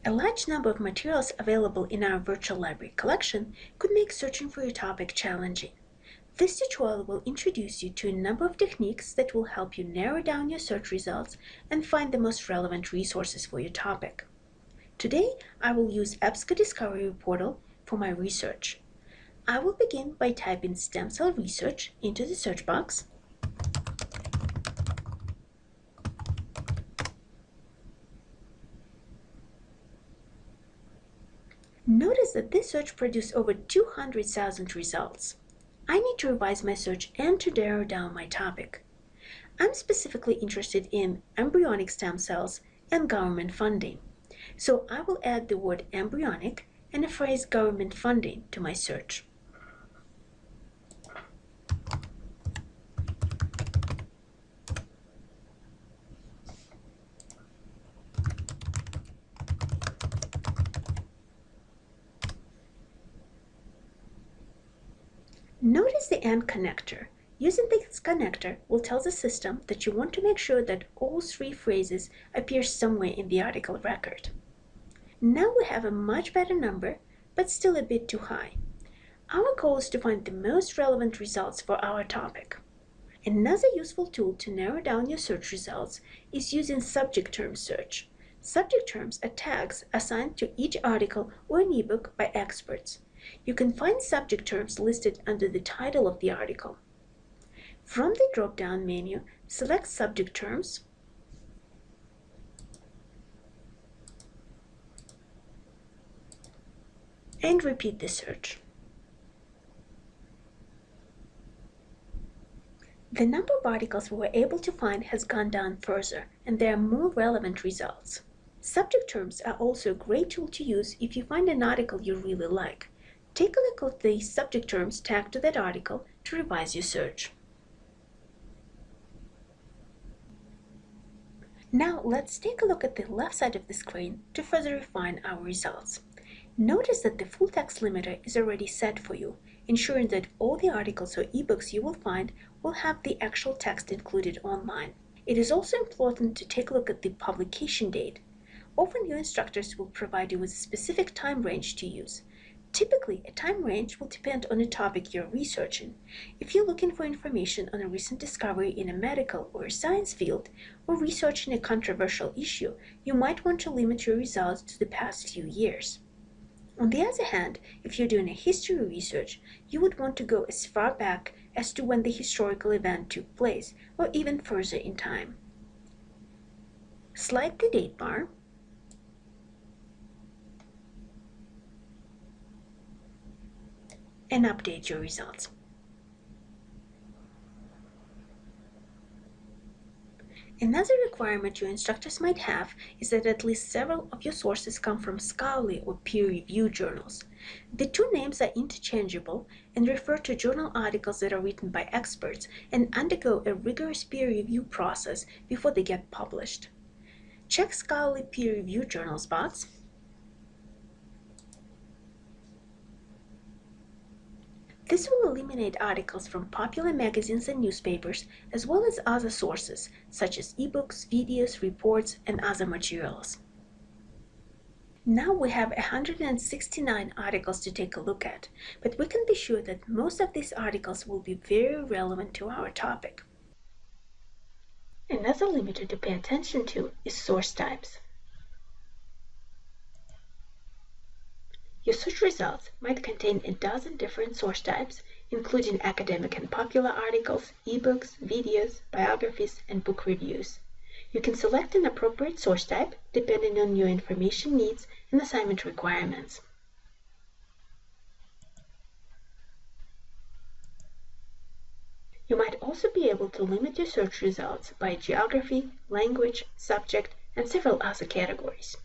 A large number of materials available in our virtual library collection could make searching for your topic challenging. This tutorial will introduce you to a number of techniques that will help you narrow down your search results and find the most relevant resources for your topic. Today, I will use EBSCO Discovery portal for my research. I will begin by typing stem cell research into the search box. Notice that this search produced over 200,000 results. I need to revise my search and to narrow down my topic. I'm specifically interested in embryonic stem cells and government funding, so I will add the word embryonic and the phrase government funding to my search. Notice the AND connector. Using this connector will tell the system that you want to make sure that all three phrases appear somewhere in the article record. Now we have a much better number, but still a bit too high. Our goal is to find the most relevant results for our topic. Another useful tool to narrow down your search results is using subject term search. Subject terms are tags assigned to each article or an ebook by experts. You can find subject terms listed under the title of the article. From the drop-down menu, select Subject Terms and repeat the search. The number of articles we were able to find has gone down further, and there are more relevant results. Subject terms are also a great tool to use if you find an article you really like. Take a look at the subject terms tagged to that article to revise your search. Now let's take a look at the left side of the screen to further refine our results. Notice that the full text limiter is already set for you, ensuring that all the articles or ebooks you will find will have the actual text included online. It is also important to take a look at the publication date. Often your instructors will provide you with a specific time range to use. Typically, a time range will depend on the topic you're researching. If you're looking for information on a recent discovery in a medical or a science field, or researching a controversial issue, you might want to limit your results to the past few years. On the other hand, if you're doing a history research, you would want to go as far back as to when the historical event took place, or even further in time. Slide the date bar and update your results. Another requirement your instructors might have is that at least several of your sources come from scholarly or peer-reviewed journals. The two names are interchangeable and refer to journal articles that are written by experts and undergo a rigorous peer review process before they get published. Check scholarly peer-reviewed journals box. This will eliminate articles from popular magazines and newspapers, as well as other sources, such as ebooks, videos, reports, and other materials. Now we have 169 articles to take a look at, but we can be sure that most of these articles will be very relevant to our topic. Another limiter to pay attention to is source types. Your search results might contain a dozen different source types, including academic and popular articles, ebooks, videos, biographies, and book reviews. You can select an appropriate source type depending on your information needs and assignment requirements. You might also be able to limit your search results by geography, language, subject, and several other categories.